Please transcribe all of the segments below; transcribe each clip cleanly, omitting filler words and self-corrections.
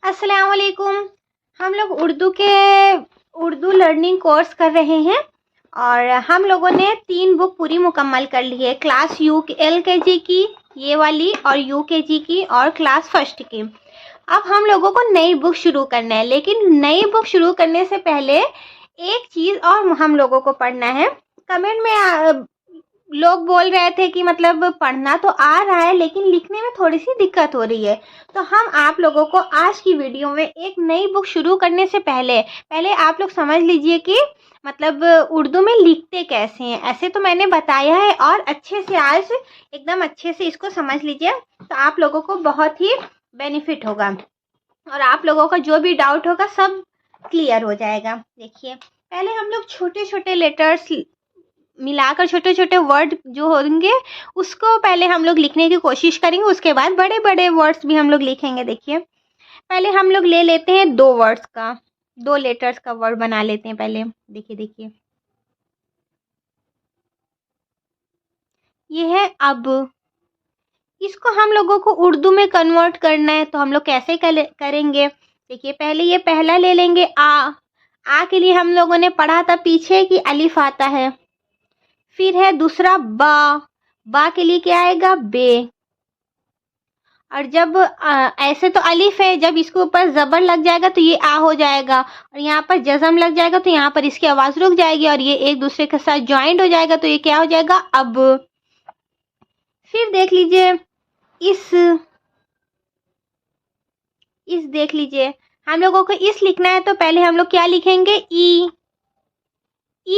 अस्सलाम वालेकुम। हम लोग उर्दू लर्निंग कोर्स कर रहे हैं और हम लोगों ने 3 बुक पूरी मुकम्मल कर ली है। क्लास LKG की ये वाली और UKG की और क्लास फर्स्ट की। अब हम लोगों को नई बुक शुरू करना है, लेकिन नई बुक शुरू करने से पहले एक चीज़ और हम लोगों को पढ़ना है। कमेंट में लोग बोल रहे थे कि मतलब पढ़ना तो आ रहा है लेकिन लिखने में थोड़ी सी दिक्कत हो रही है। तो हम आप लोगों को आज की वीडियो में एक नई बुक शुरू करने से पहले आप लोग समझ लीजिए कि मतलब उर्दू में लिखते कैसे हैं। ऐसे तो मैंने बताया है और अच्छे से आज एकदम अच्छे से इसको समझ लीजिए, तो आप लोगों को बहुत ही बेनिफिट होगा और आप लोगों का जो भी डाउट होगा सब क्लियर हो जाएगा। देखिए, पहले हम लोग छोटे छोटे लेटर्स मिलाकर छोटे छोटे वर्ड जो होंगे उसको पहले हम लोग लिखने की कोशिश करेंगे, उसके बाद बड़े बड़े वर्ड्स भी हम लोग लिखेंगे। देखिए, पहले हम लोग ले लेते हैं 2 वर्ड्स का, 2 लेटर्स का वर्ड बना लेते हैं पहले। देखिए ये है अब। इसको हम लोगों को उर्दू में कन्वर्ट करना है, तो हम लोग कैसे करेंगे। देखिए, पहले ये पहला ले लेंगे आ के लिए हम लोगों ने पढ़ा था पीछे कि अलिफ आता है। फिर है दूसरा बा के लिए क्या आएगा, बे। और जब ऐसे तो अलिफ है, जब इसके ऊपर ज़बर लग जाएगा तो ये आ हो जाएगा, और यहाँ पर जज़म लग जाएगा तो यहाँ पर इसकी आवाज़ रुक जाएगी और ये एक दूसरे के साथ ज्वाइंट हो जाएगा, तो ये क्या हो जाएगा, अब। फिर देख लीजिए इस देख लीजिए, हम लोगों को इस लिखना है तो पहले हम लोग क्या लिखेंगे, ई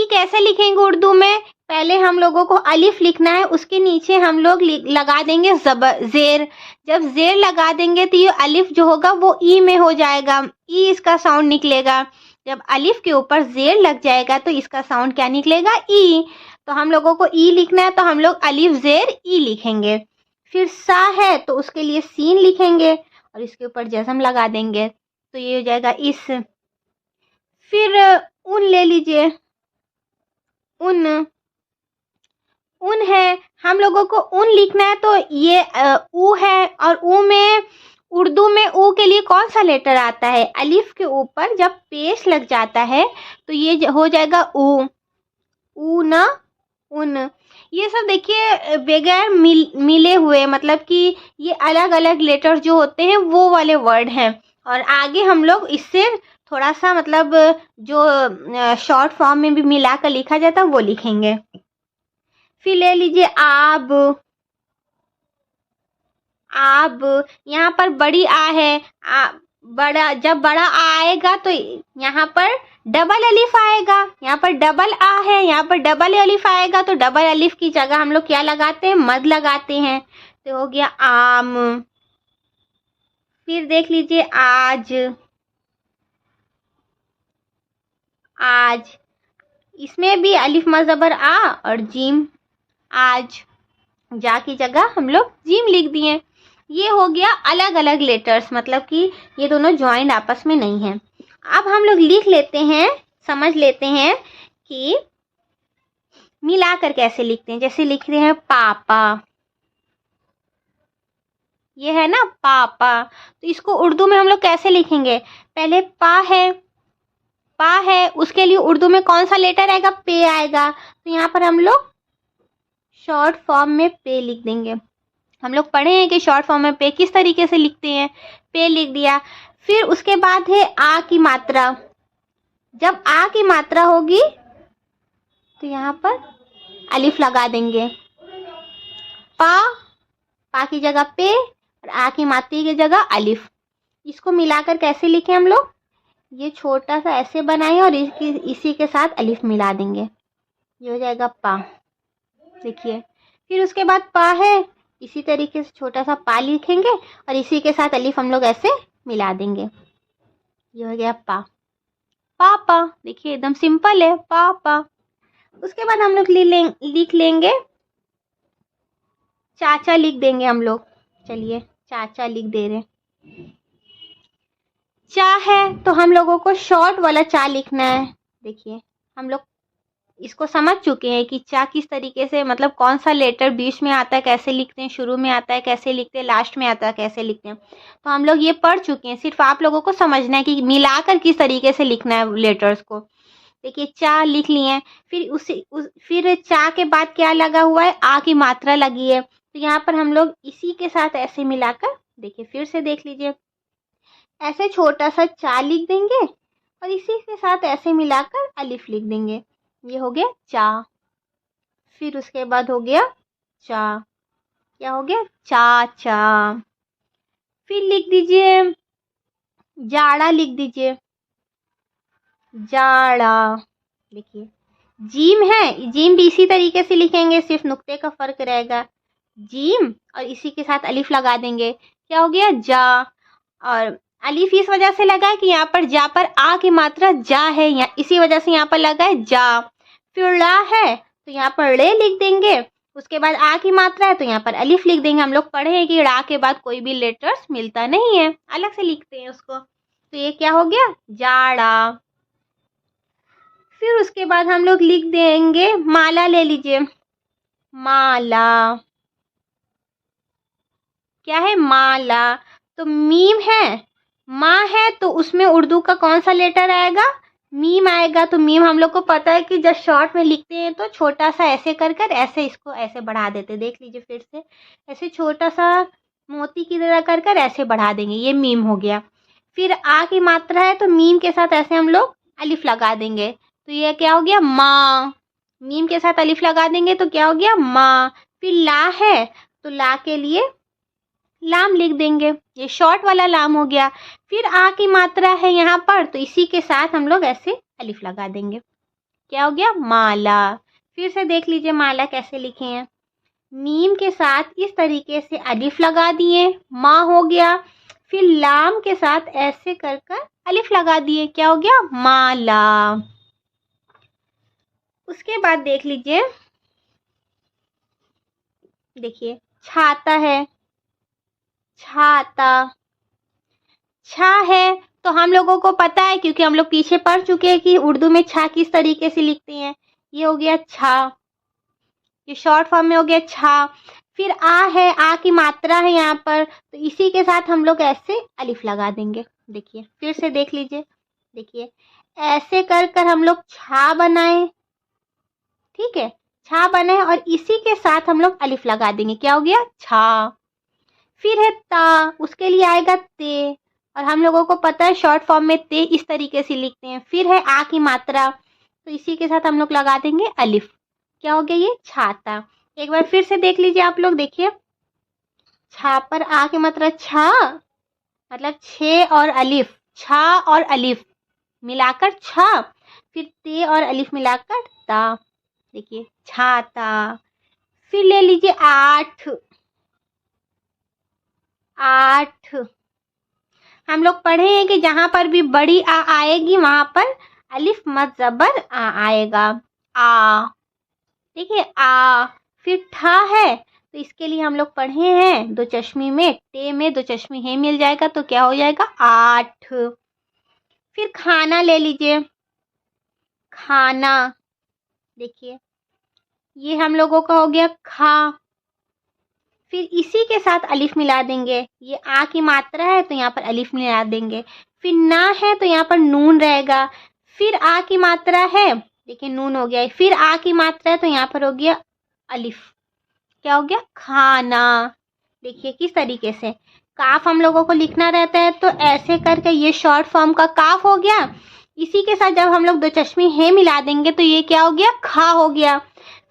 कैसे लिखेंगे उर्दू में। पहले हम लोगों को अलिफ लिखना है, उसके नीचे हम लोग लगा देंगे ज़ेर। जब ज़ेर लगा देंगे तो ये अलिफ जो होगा वो ई में हो जाएगा, ई इसका साउंड निकलेगा। जब अलिफ के ऊपर ज़ेर लग जाएगा तो इसका साउंड क्या निकलेगा, ई। तो हम लोगों को ई लिखना है तो हम लोग अलिफ ज़ेर ई लिखेंगे। फिर सा है तो उसके लिए सीन लिखेंगे और इसके ऊपर जज़म लगा देंगे, तो ये हो जाएगा इस। फिर उन ले लीजिए, उन है, हम लोगों को उन लिखना है तो ये ऊ है, और ऊ में उर्दू में ऊ के लिए कौन सा लेटर आता है, अलिफ के ऊपर जब पेश लग जाता है तो ये हो जाएगा ऊ ना उन। ये सब देखिए बगैर मिले हुए, मतलब कि ये अलग अलग लेटर जो होते हैं वो वाले वर्ड हैं, और आगे हम लोग इससे थोड़ा सा मतलब जो शॉर्ट फॉर्म में भी मिला कर लिखा जाता है वो लिखेंगे। फिर ले लीजिए आब। यहाँ पर बड़ी आ है, जब बड़ा आ आएगा तो यहाँ पर डबल अलिफ आएगा, यहाँ पर डबल आ है, यहाँ पर डबल अलिफ आएगा, तो डबल अलिफ की जगह हम लोग क्या लगाते हैं, मद लगाते हैं, तो हो गया आम। फिर देख लीजिए आज, इसमें भी अलिफ मद ज़बर आ और जीम, आज। जा की जगह हम लोग जीम लिख दिए। ये हो गया अलग अलग लेटर्स, मतलब कि ये दोनों ज्वाइंट आपस में नहीं हैं। अब हम लोग लिख लेते हैं, समझ लेते हैं कि मिलाकर कैसे लिखते हैं। जैसे लिख रहे हैं पापा, ये है ना पापा, तो इसको उर्दू में हम लोग कैसे लिखेंगे। पहले पा है, उसके लिए उर्दू में कौन सा लेटर आएगा, पे आएगा, तो यहाँ पर हम लोग शॉर्ट फॉर्म में पे लिख देंगे। हम लोग पढ़े हैं कि शॉर्ट फॉर्म में पे किस तरीके से लिखते हैं, पे लिख दिया। फिर उसके बाद है आ की मात्रा, जब आ की मात्रा होगी तो यहाँ पर अलिफ लगा देंगे, पा की जगह पे और आ की मात्रा की जगह अलिफ। इसको मिलाकर कैसे लिखें हम लोग, ये छोटा सा ऐसे बनाएं और इसी के साथ अलिफ मिला देंगे, ये हो जाएगा पा। देखिए, फिर उसके बाद पा है, इसी तरीके से छोटा सा पा लिखेंगे और इसी के साथ अलिफ हम लोग ऐसे मिला देंगे, ये हो गया पापा। देखिए एकदम सिंपल है, पापा। उसके बाद हम लोग लिख लेंगे चाचा, लिख देंगे हम लोग। चलिए चाचा लिख दे रहे। चा है तो हम लोगों को शॉर्ट वाला चा लिखना है। देखिए, हम लोग इसको समझ चुके हैं कि चा किस तरीके से, मतलब कौन सा लेटर बीच में आता है कैसे लिखते हैं, शुरू में आता है कैसे लिखते हैं, लास्ट में आता है कैसे लिखते हैं। तो हम लोग ये पढ़ चुके हैं, सिर्फ आप लोगों को समझना है कि मिलाकर किस तरीके से लिखना है लेटर्स को। देखिए चा लिख लिए, फिर फिर चा के बाद क्या लगा हुआ है, आ की मात्रा लगी है। तो यहाँ पर हम लोग इसी के साथ ऐसे मिलाकर, देखिए फिर से देख लीजिए, ऐसे छोटा सा चा लिख देंगे और इसी के साथ ऐसे मिलाकर अलिफ लिख देंगे। ये हो गया चा। फिर उसके बाद हो गया चा, क्या हो गया, चाचा। फिर लिख दीजिए जाड़ा, लिख दीजिए जाड़ा। देखिए जीम है, जीम भी इसी तरीके से लिखेंगे, सिर्फ नुक्ते का फर्क रहेगा। जीम और इसी के साथ अलिफ लगा देंगे, क्या हो गया जा। और अलिफ इस वजह से लगा है कि यहाँ पर जा पर आ की मात्रा जा है, यहाँ इसी वजह से यहाँ पर लगा है जा। फिर ला है तो यहाँ पर रे लिख देंगे, उसके बाद आ की मात्रा है तो यहाँ पर अलिफ लिख देंगे। हम लोग पढ़े हैं कि रा के बाद कोई भी लेटर्स मिलता नहीं है, अलग से लिखते हैं उसको। तो ये क्या हो गया, जाड़ा। फिर उसके बाद हम लोग लिख देंगे माला, ले लीजिए माला, क्या है, माला। तो मीम है, माँ है, तो उसमें उर्दू का कौन सा लेटर आएगा, मीम आएगा। तो मीम हम लोग को पता है कि जब शॉर्ट में लिखते हैं तो छोटा सा ऐसे कर कर ऐसे इसको ऐसे बढ़ा देते, देख लीजिए फिर से, ऐसे छोटा सा मोती की तरह कर कर ऐसे बढ़ा देंगे, ये मीम हो गया। फिर आ की मात्रा है तो मीम के साथ ऐसे हम लोग अलिफ लगा देंगे, तो ये क्या हो गया, माँ। मीम के साथ अलिफ लगा देंगे तो क्या हो गया, माँ। फिर ला है तो ला के लिए लाम लिख देंगे, ये शॉर्ट वाला लाम हो गया। फिर आ की मात्रा है यहाँ पर तो इसी के साथ हम लोग ऐसे अलिफ लगा देंगे, क्या हो गया, माला। फिर से देख लीजिए माला कैसे लिखे हैं, मीम के साथ इस तरीके से अलिफ लगा दिए, माँ हो गया। फिर लाम के साथ ऐसे कर कर अलिफ लगा दिए, क्या हो गया, माला। उसके बाद देख लीजिए, देखिए छाता है, छाता। छा है तो हम लोगों को पता है क्योंकि हम लोग पीछे पढ़ चुके हैं कि उर्दू में छा किस तरीके से लिखते हैं। ये हो गया छा, ये शॉर्ट फॉर्म में हो गया छा। फिर आ है, आ की मात्रा है यहाँ पर तो इसी के साथ हम लोग ऐसे अलिफ लगा देंगे। देखिए फिर से देख लीजिए, देखिए ऐसे कर कर हम लोग छा बनाए, ठीक है, छा बनाए और इसी के साथ हम लोग अलिफ लगा देंगे, क्या हो गया, छा। फिर है ता, उसके लिए आएगा ते, और हम लोगों को पता है शॉर्ट फॉर्म में ते इस तरीके से लिखते हैं। फिर है आ की मात्रा तो इसी के साथ हम लोग लगा देंगे अलिफ, क्या हो गया, ये छाता। एक बार फिर से देख लीजिए आप लोग, देखिए छा पर आ की मात्रा छा, मतलब छे और अलिफ, छा और अलिफ मिलाकर छा। फिर ते और अलिफ मिलाकर ता, देखिए छाता। फिर ले लीजिए आठ, आठ। हम लोग पढ़े हैं कि जहां पर भी बड़ी आ आएगी वहां पर अलिफ मद जबर आ आएगा, आ, देखिए आ। फिर ठा है तो इसके लिए हम लोग पढ़े हैं दो चश्मी में, टे में दो चश्मी है मिल जाएगा तो क्या हो जाएगा, आठ। फिर खाना ले लीजिए, खाना। देखिए ये हम लोगों का हो गया खा। फिर इसी के साथ अलिफ मिला देंगे, ये आ की मात्रा है तो यहाँ पर अलिफ मिला देंगे। फिर ना है तो यहाँ पर नून रहेगा। फिर आ की मात्रा है, देखिए नून हो गया। फिर आ की मात्रा है तो यहाँ पर हो गया अलिफ, क्या हो गया, खाना। देखिए किस तरीके से काफ हम लोगों को लिखना रहता है तो ऐसे करके ये शॉर्ट फॉर्म का काफ हो गया। इसी के साथ जब हम लोग दो चश्मी है मिला देंगे तो ये क्या हो गया, खा हो गया।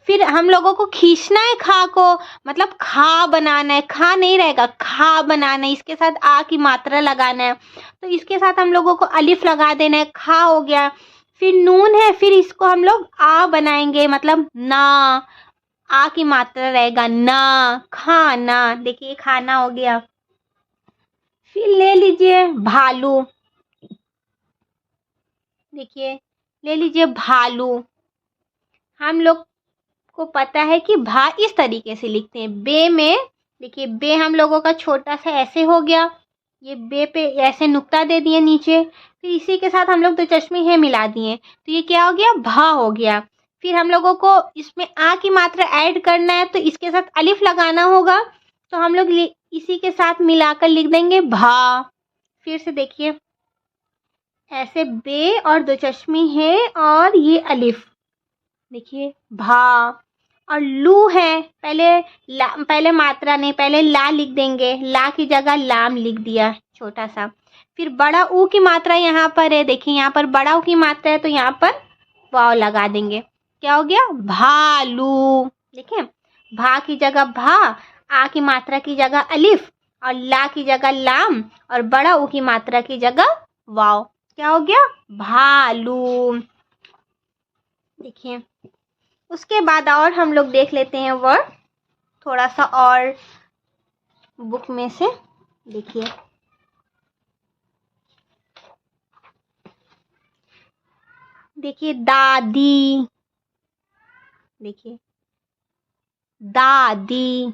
फिर हम लोगों को खींचना है खा को, मतलब खा बनाना है, खा नहीं रहेगा, खा बनाना है, इसके साथ आ की मात्रा लगाना है तो इसके साथ हम लोगों को अलिफ लगा देना है, खा हो गया। फिर नून है, फिर इसको हम लोग आ बनाएंगे, मतलब ना, आ की मात्रा रहेगा ना, खाना। देखिए खाना हो गया। फिर ले लीजिए भालू, देखिए ले लीजिए भालू। हम लोग को पता है कि भा इस तरीके से लिखते हैं, बे में, देखिए बे हम लोगों का छोटा सा ऐसे हो गया, ये बे पे ऐसे नुक्ता दे दिए नीचे, फिर इसी के साथ हम लोग दो चश्मे है मिला दिए तो ये क्या हो गया, भा हो गया। फिर हम लोगों को इसमें आ की मात्रा ऐड करना है तो इसके साथ अलिफ लगाना होगा, तो हम लोग इसी के साथ मिलाकर लिख देंगे भा। फिर से देखिए, ऐसे बे और दो चश्मी है और ये अलिफ, देखिए भा। और लू है, पहले मात्रा नहीं, पहले ला लिख देंगे, ला की जगह लाम लिख दिया छोटा सा। फिर बड़ा ऊ की मात्रा यहाँ पर है, देखिए यहाँ पर बड़ा ऊ की मात्रा है तो यहाँ पर वाव लगा देंगे। क्या हो गया? भालू। देखिए, भा की जगह भा, आ की मात्रा की जगह अलिफ, और ला की जगह लाम, और बड़ा ऊ की मात्रा की जगह वाव। क्या हो गया? भालू। देखिए, उसके बाद और हम लोग देख लेते हैं वर्ड थोड़ा सा और बुक में से। देखिए, दादी। देखिए, दादी,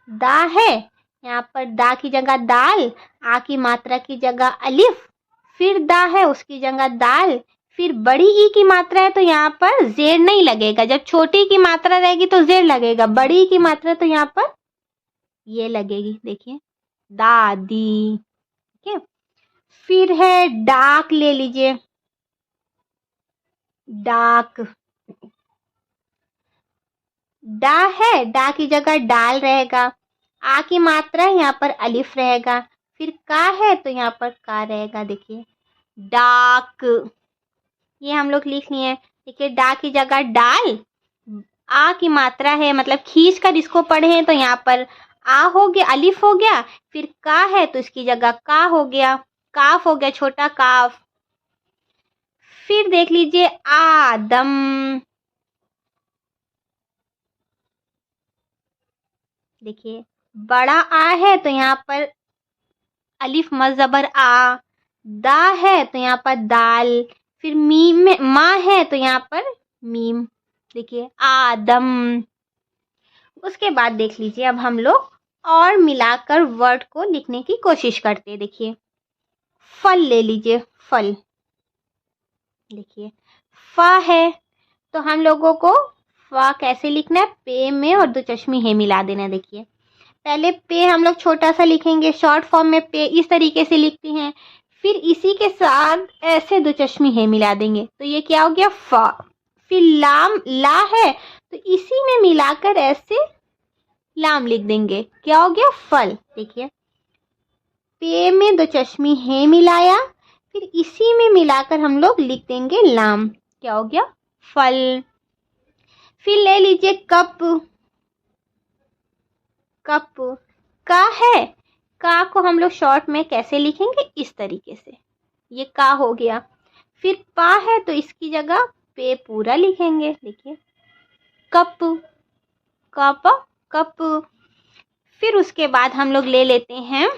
दा है, यहाँ पर दा की जगह दाल, आ की मात्रा की जगह अलिफ, फिर दा है उसकी जगह दाल, फिर बड़ी ई की मात्रा है तो यहाँ पर जेर नहीं लगेगा। जब छोटी की मात्रा रहेगी तो जेर लगेगा, बड़ी की मात्रा तो यहाँ पर ये लगेगी। देखिए, दादी। ठीक है, फिर है डाक, ले लीजिए, डाक। डा है, डा की जगह डाल रहेगा, आ की मात्रा यहाँ पर अलिफ रहेगा, फिर का है तो यहाँ पर का रहेगा। देखिए, डाक, ये हम लोग लिख लिए। देखिए, डा की जगह डाल, आ की मात्रा है, मतलब खींच कर इसको पढ़े तो यहाँ पर आ हो गया, अलिफ हो गया, फिर का है तो इसकी जगह का हो गया, काफ हो गया, छोटा काफ। फिर देख लीजिए, आदम। देखिए, बड़ा आ है तो यहाँ पर अलिफ मज़बर आ, दा है तो यहाँ पर दाल, फिर मीम में माँ है तो यहाँ पर मीम। देखिए, आदम। उसके बाद देख लीजिए, अब हम लोग और मिलाकर वर्ड को लिखने की कोशिश करते हैं। देखिए, फल ले लीजिए, फल। देखिए, फा है तो हम लोगों को फा कैसे लिखना है? पे में और दो चश्मी है मिला देना। देखिए, पहले पे हम लोग छोटा सा लिखेंगे, शॉर्ट फॉर्म में पे इस तरीके से लिखते हैं, फिर इसी के साथ ऐसे दो चश्मी है मिला देंगे तो ये क्या हो गया? फा। फिर लाम, ला है तो इसी में मिलाकर ऐसे लाम लिख देंगे, क्या हो गया? फल। देखिए, पे में दो चश्मी है मिलाया, फिर इसी में मिलाकर हम लोग लिख देंगे लाम, क्या हो गया? फल। फिर ले लीजिए कप, कप। का है, का को हम लोग शॉर्ट में कैसे लिखेंगे? इस तरीके से, ये का हो गया। फिर पा है तो इसकी जगह पे पूरा लिखेंगे। देखिए, कप, कप, कप। फिर उसके बाद हम लोग ले लेते हैं,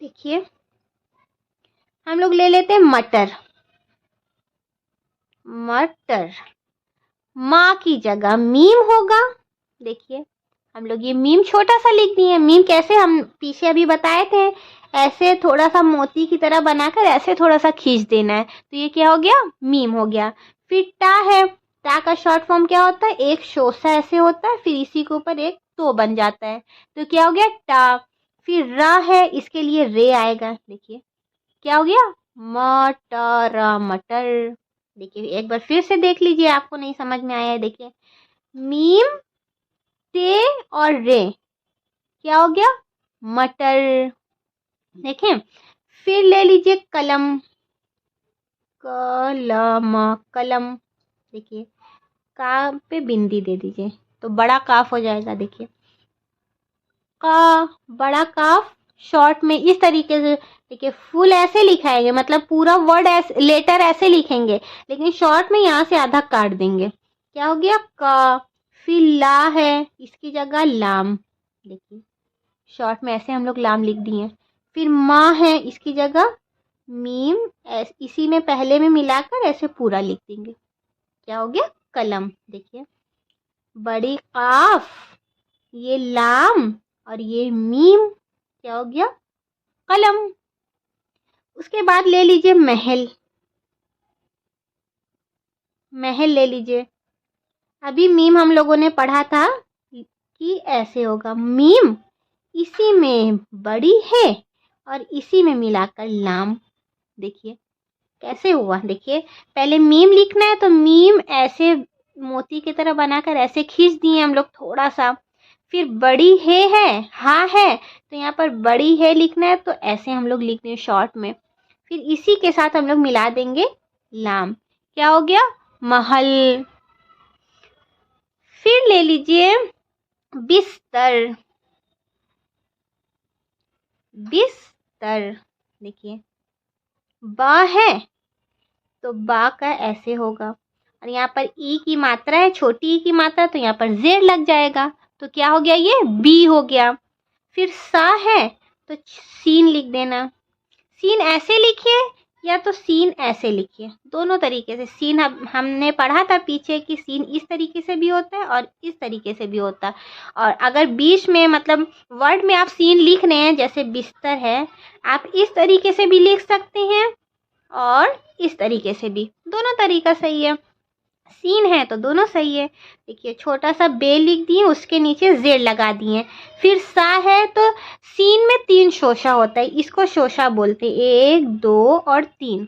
देखिए, हम लोग ले लेते हैं मटर, मटर। माँ की जगह मीम होगा। देखिए, हम लोग ये मीम छोटा सा लिख दिए। मीम कैसे, हम पीछे अभी बताए थे, ऐसे थोड़ा सा मोती की तरह बनाकर ऐसे थोड़ा सा खींच देना है तो ये क्या हो गया? मीम हो गया। फिर टा है, टा का शॉर्ट फॉर्म क्या होता है? एक शोसा ऐसे होता है, फिर इसी के ऊपर एक तो बन जाता है तो क्या हो गया? टा। फिर रा है, इसके लिए रे आएगा। देखिए, क्या हो गया? मटर, मटर। देखिए, एक बार फिर से देख लीजिए, आपको नहीं समझ में आया है। देखिए, मीम, ते और रे, क्या हो गया? मटर। देखें, फिर ले लीजिए कलम, कलम, कलम। देखिए, का पे बिंदी दे दीजिए तो बड़ा काफ हो जाएगा। देखिए, का, बड़ा काफ शॉर्ट में इस तरीके से। देखिए, फुल ऐसे लिखाएंगे, मतलब पूरा वर्ड ऐसे, लेटर ऐसे लिखेंगे, लेकिन शॉर्ट में यहाँ से आधा काट देंगे। क्या हो गया? का। फिर ला है, इसकी जगह लाम। देखिए, शॉर्ट में ऐसे हम लोग लाम लिख दिए। फिर माँ है, इसकी जगह मीम, इसी में पहले में मिलाकर ऐसे पूरा लिख देंगे। क्या हो गया? कलम। देखिए, बड़ी काफ, ये लाम और ये मीम, क्या हो गया? कलम। उसके बाद ले लीजिए महल, महल ले लीजिए। अभी मीम हम लोगों ने पढ़ा था कि ऐसे होगा, मीम इसी में बड़ी है और इसी में मिलाकर लाम। देखिए कैसे हुआ, देखिए पहले मीम लिखना है तो मीम ऐसे मोती की तरह बनाकर ऐसे खींच दिए हम लोग थोड़ा सा। फिर बड़ी है हाँ है, तो यहाँ पर बड़ी है लिखना है तो ऐसे हम लोग लिख दें शॉर्ट में। फिर इसी के साथ हम लोग मिला देंगे लाम। क्या हो गया? महल। फिर ले लीजिए बिस्तर। बिस्तर देखिए, बा है तो बा का ऐसे होगा, और यहाँ पर ई की मात्रा है, छोटी ई की मात्रा, तो यहाँ पर जेड लग जाएगा, तो क्या हो गया? ये बी हो गया। फिर सा है तो सीन लिख देना। सीन ऐसे लिखिए या तो सीन ऐसे लिखिए, दोनों तरीके से। सीन हमने पढ़ा था पीछे कि सीन इस तरीके से भी होता है और इस तरीके से भी होता है। और अगर बीच में मतलब वर्ड में आप सीन लिख रहे हैं, जैसे बिस्तर है, आप इस तरीके से भी लिख सकते हैं और इस तरीके से भी, दोनों तरीका सही है। सीन है तो दोनों सही है। देखिए छोटा सा बे लिख दिए, उसके नीचे जेड लगा दिए। फिर सा है तो सीन में 3 शोशा होता है, इसको शोशा बोलते हैं, 1 2 और 3,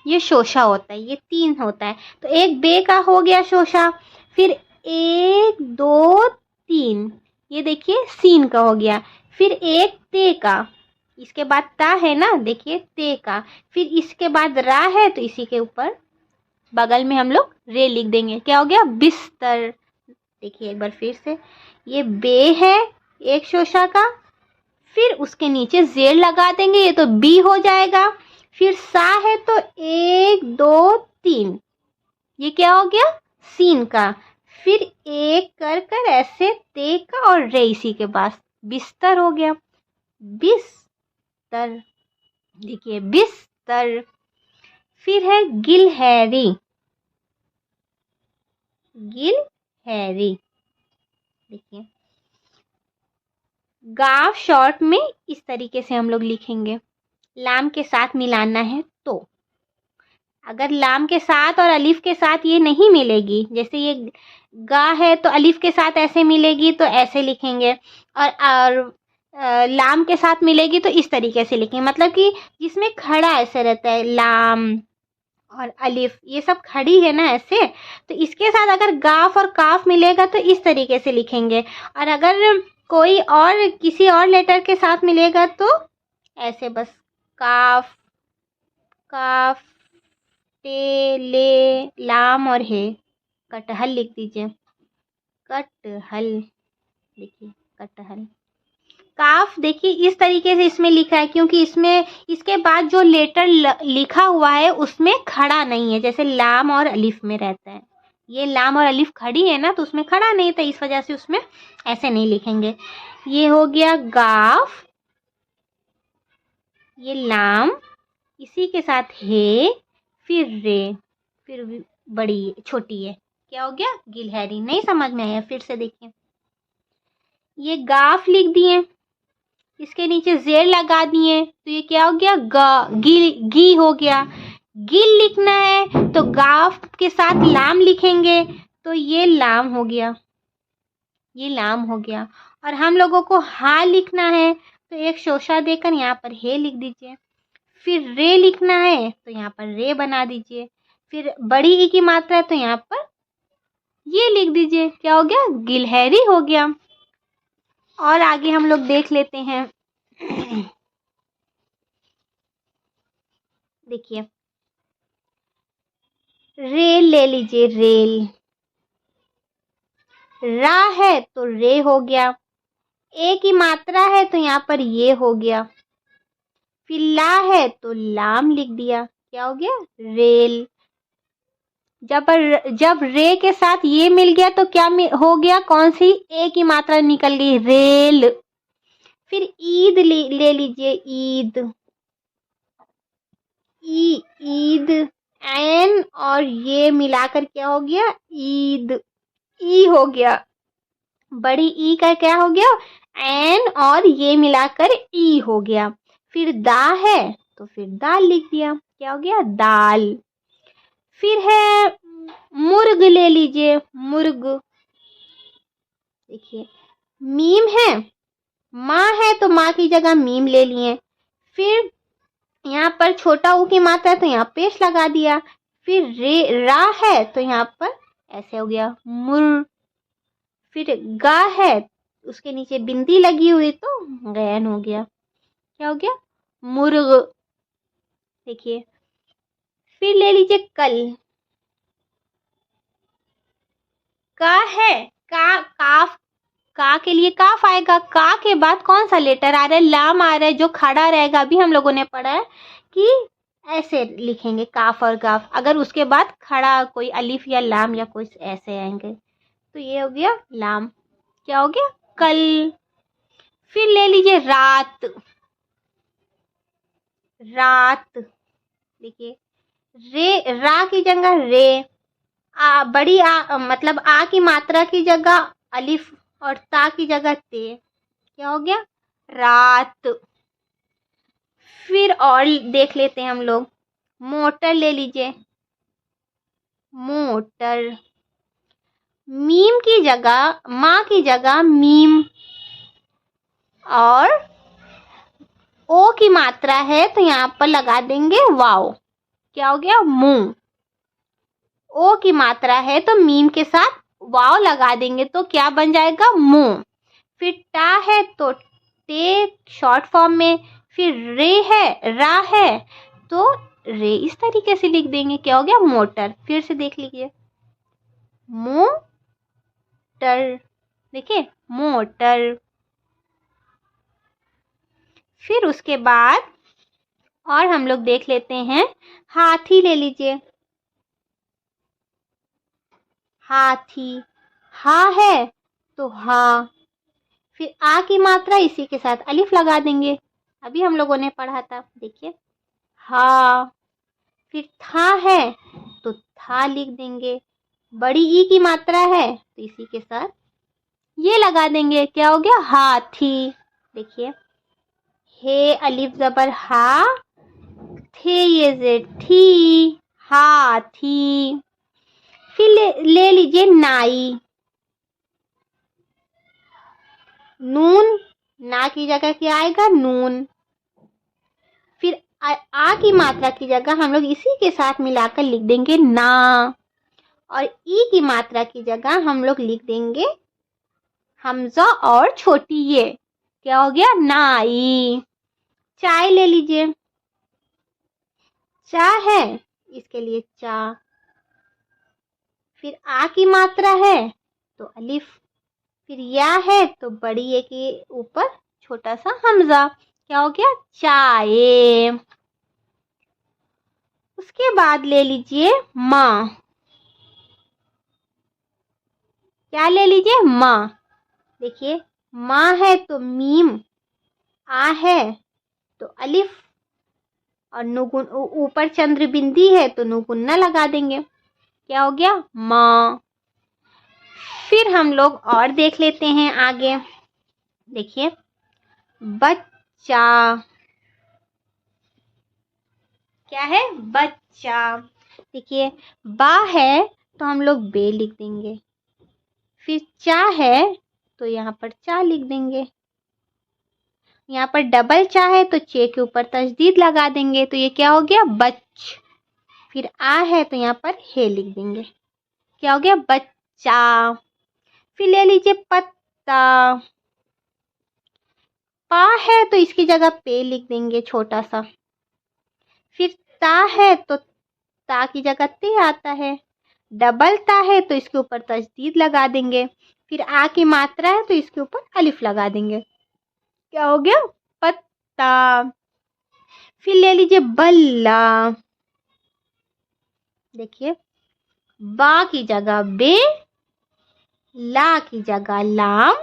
ये शोशा होता है, ये 3 होता है। तो एक बे का हो गया शोशा, फिर 1 2 3, ये देखिए सीन का हो गया। फिर एक ते का, इसके बाद ता है ना, देखिए ते का। फिर इसके बाद रा है तो इसी के ऊपर बगल में हम लोग रे लिख देंगे। क्या हो गया? बिस्तर। देखिए एक बार फिर से, ये बे है एक शोशा का, फिर उसके नीचे जेड लगा देंगे, ये तो बी हो जाएगा। फिर सा है तो 1 2 3, ये क्या हो गया? सीन का। फिर एक कर कर ऐसे ते का और रे इसी के पास, बिस्तर हो गया। बिस्तर, देखिए बिस्तर। फिर है गिलहरी। गिलहरी देखिए, गाव शॉर्ट में इस तरीके से हम लोग लिखेंगे। लाम के साथ मिलाना है तो, अगर लाम के साथ और अलिफ के साथ ये नहीं मिलेगी, जैसे ये गा है तो अलिफ के साथ ऐसे मिलेगी तो ऐसे लिखेंगे, और लाम के साथ मिलेगी तो इस तरीके से लिखेंगे। मतलब कि जिसमें खड़ा ऐसे रहता है, लाम और अलिफ ये सब खड़ी है ना ऐसे, तो इसके साथ अगर गाफ और काफ मिलेगा तो इस तरीके से लिखेंगे, और अगर कोई और किसी और लेटर के साथ मिलेगा तो ऐसे बस, काफ काफ टे ले लाम और हे। कटहल लिख दीजिए, कटहल। देखिए कटहल। काफ देखिए इस तरीके से इसमें लिखा है क्योंकि इसमें इसके बाद जो लेटर लिखा हुआ है उसमें खड़ा नहीं है, जैसे लाम और अलिफ में रहता है। ये लाम और अलिफ खड़ी है ना, तो उसमें खड़ा नहीं था, इस वजह से उसमें ऐसे नहीं लिखेंगे। ये हो गया गाफ, ये लाम, इसी के साथ हे, फिर रे, फिर बड़ी छोटी है। क्या हो गया? गिलहरी। नहीं समझ में आया? फिर से देखिए, ये गाफ लिख दिए, इसके नीचे जेड लगा दिए, तो ये क्या हो गया? गी हो गया। गिल लिखना है तो गाफ के साथ लाम लिखेंगे, तो ये लाम हो गया, ये लाम हो गया। और हम लोगों को हा लिखना है तो एक शोशा देकर यहाँ पर हे लिख दीजिए। फिर रे लिखना है तो यहाँ पर रे बना दीजिए। फिर बड़ी ई की मात्रा है तो यहाँ पर ये लिख दीजिए। क्या हो गया? गिलहरी हो गया। और आगे हम लोग देख लेते हैं। देखिए रेल ले लीजिए, रेल। रा है तो रे हो गया, ए की मात्रा है तो यहाँ पर ये हो गया। फिर ला है तो लाम लिख दिया। क्या हो गया? रेल। जब रे के साथ ये मिल गया तो क्या हो गया? कौन सी ए की मात्रा निकल गई? रेल। फिर ईद ले लीजिए, ईद। ईद, एन और ये मिलाकर क्या हो गया? ईद। ई हो गया, बड़ी ई का क्या हो गया? एन और ये मिलाकर ई हो गया। फिर दा है तो फिर दाल लिख दिया। क्या हो गया? दाल। फिर है मुर्ग ले लीजिए, मुर्ग। देखिए मीम है, माँ है तो माँ की जगह मीम ले लिए। फिर यहाँ पर छोटा ऊ की मात्रा है तो यहाँ पेश लगा दिया। फिर रे रा है तो यहाँ पर ऐसे हो गया मुर। फिर गा है, उसके नीचे बिंदी लगी हुई तो गैन हो गया। क्या हो गया? मुर्ग। देखिए फिर ले लीजिए कल। का है, का काफ, का के लिए काफ आएगा। का के बाद कौन सा लेटर आ रहा है? लाम आ रहा है, जो खड़ा रहेगा। अभी हम लोगों ने पढ़ा है कि ऐसे लिखेंगे काफ और गाफ, अगर उसके बाद खड़ा कोई अलिफ या लाम या कुछ ऐसे आएंगे तो ये हो गया लाम। क्या हो गया? कल। फिर ले लीजिए रात, रात। देखिए रे, रा की जगह रे, बड़ी मतलब आ की मात्रा की जगह अलिफ और ता की जगह ते। क्या हो गया? रात। फिर और देख लेते हैं हम लोग। मोटर ले लीजिए, मोटर। मीम की जगह, माँ की जगह मीम, और ओ की मात्रा है तो यहाँ पर लगा देंगे वाव। क्या हो गया? मुंह। ओ की मात्रा है तो मीम के साथ वाव लगा देंगे तो क्या बन जाएगा? मुंह। फिर टा है तो टे शॉर्ट फॉर्म में। फिर रे है, रा है तो रे इस तरीके से लिख देंगे। क्या हो गया? मोटर। फिर से देख लीजिए, मोटर। देखिए मोटर। फिर उसके बाद और हम लोग देख लेते हैं, हाथी ले लीजिए, हाथी। हा है तो हा। फिर आ की मात्रा इसी के साथ अलिफ लगा देंगे, अभी हम लोगों ने पढ़ा था। देखिए हा। फिर था है तो था लिख देंगे, बड़ी ई की मात्रा है तो इसी के साथ ये लगा देंगे। क्या हो गया? हाथी। देखिए हे अलिफ जबर हा, थे ये जेड थी, हाथी। फिर ले लीजिए नाई, नून। ना की जगह क्या आएगा? नून। फिर आ की मात्रा की जगह हम लोग इसी के साथ मिलाकर लिख देंगे ना, और ई की मात्रा की जगह हम लोग लिख देंगे हमजा और छोटी ये। क्या हो गया? नाई। चाय ले लीजिए, चा है इसके लिए चा। फिर आ की मात्रा है तो अलिफ। फिर या है तो बड़ी ए के ऊपर छोटा सा हमजा। क्या हो गया? चाय। उसके बाद ले लीजिए माँ। क्या ले लीजिए? माँ। देखिए माँ है तो मीम, आ है तो अलिफ, और नुगुन ऊपर चंद्र बिंदी है तो नुगुन्ना लगा देंगे। क्या हो गया? माँ। फिर हम लोग और देख लेते हैं आगे। देखिए बच्चा। क्या है? बच्चा। देखिए बा है तो हम लोग बे लिख देंगे। फिर चा है तो यहाँ पर चा लिख देंगे। यहाँ पर डबल चा है तो चे के ऊपर तजदीद लगा देंगे तो ये क्या हो गया? बच। फिर आ है तो यहाँ पर हे लिख देंगे। क्या हो गया? बच्चा। फिर ले लीजिए पत्ता। पा है तो इसकी जगह पे लिख देंगे छोटा सा। फिर ता है तो ता की जगह ते आता है। डबल ता है तो इसके ऊपर तजदीद लगा देंगे। फिर आ की मात्रा है तो इसके ऊपर अलिफ लगा देंगे। क्या हो गया? पत्ता। फिर ले लीजिए बल्ला। देखिए बा की जगह बे, ला की जगह लाम,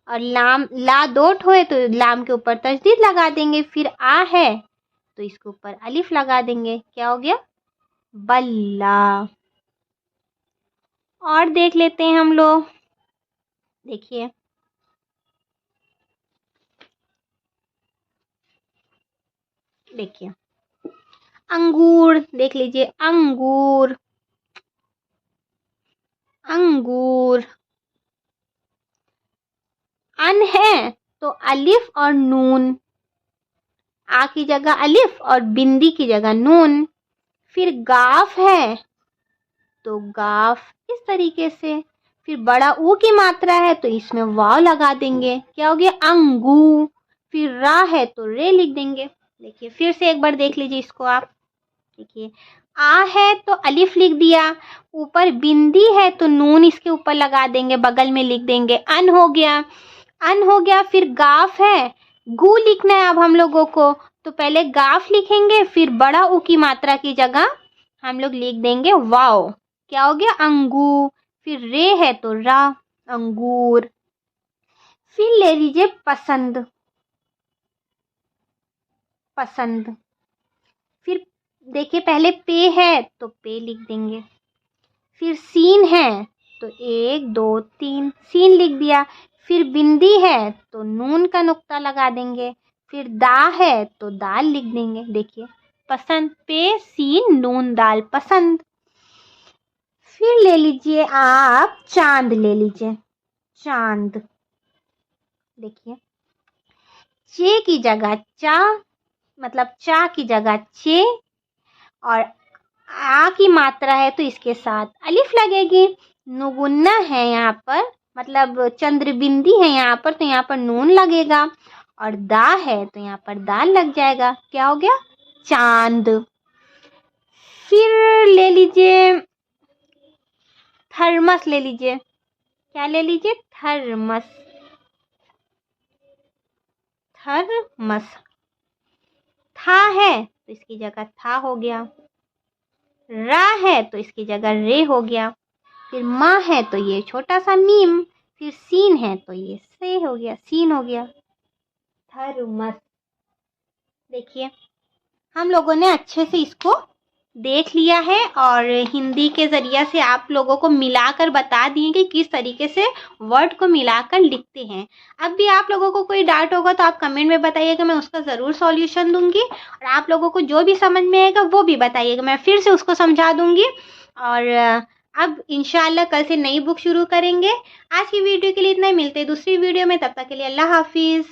और लाम ला दो ठोए तो लाम के ऊपर तजदीद लगा देंगे। फिर आ है तो इसके ऊपर अलिफ लगा देंगे। क्या हो गया? बल्ला। और देख लेते हैं हम लोग। देखिए देखिए अंगूर, देख लीजिए अंगूर, अंगूर। अन है तो अलिफ और नून, आ की जगह अलिफ और बिंदी की जगह नून। फिर गाफ है तो गाफ इस तरीके से। फिर बड़ा ऊ की मात्रा है तो इसमें वाव लगा देंगे, क्या हो गया अंगू। फिर रा है तो रे लिख देंगे। देखिए फिर से एक बार देख लीजिए इसको आप। देखिए आ है तो अलिफ लिख दिया, ऊपर बिंदी है तो नून इसके ऊपर लगा देंगे, बगल में लिख देंगे अन हो गया, अन हो गया। फिर गाफ है, गु लिखना है अब हम लोगों को, तो पहले गाफ लिखेंगे, फिर बड़ा ऊ की मात्रा की जगह हम लोग लिख देंगे वाव, क्या हो गया अंगू। फिर रे है तो रा, अंगूर। फिर ले लीजिए पसंद, पसंद। फिर देखिए पहले पे है तो पे लिख देंगे, फिर सीन है तो 1 2 3 सीन लिख दिया। फिर बिंदी है तो नून का नुक्ता लगा देंगे, फिर दा है तो दाल लिख देंगे। देखिए पसंद, पे सीन नून दाल, पसंद। फिर ले लीजिए आप चांद, ले लीजिए चांद। देखिए चे की जगह चा, मतलब चा की जगह चे, और आ की मात्रा है तो इसके साथ अलिफ लगेगी। नुगुन्ना है यहाँ पर, मतलब चंद्र बिंदी है यहाँ पर, तो यहाँ पर नून लगेगा, और दा है तो यहाँ पर दाल लग जाएगा, क्या हो गया चांद। फिर ले लीजिए थर्मस, ले लीजिए, क्या ले लीजिए थर्मस, थर्मस। था है तो इसकी जगह था हो गया, रा है तो इसकी जगह रे हो गया, फिर माँ है तो ये छोटा सा मीम, फिर सीन है तो ये से हो गया, सीन हो गया, थर्मस। देखिए हम लोगों ने अच्छे से इसको देख लिया है, और हिंदी के ज़रिए से आप लोगों को मिलाकर बता दिए कि किस तरीके से वर्ड को मिलाकर लिखते हैं। अब भी आप लोगों को कोई डाउट होगा तो आप कमेंट में बताइएगा, मैं उसका ज़रूर सॉल्यूशन दूंगी, और आप लोगों को जो भी समझ में आएगा वो भी बताइएगा, मैं फिर से उसको समझा दूंगी। और अब इंशाल्लाह कल से नई बुक शुरू करेंगे। आज की वीडियो के लिए इतना ही, मिलते हैं दूसरी वीडियो में, तब तक के लिए अल्लाह हाफिज़।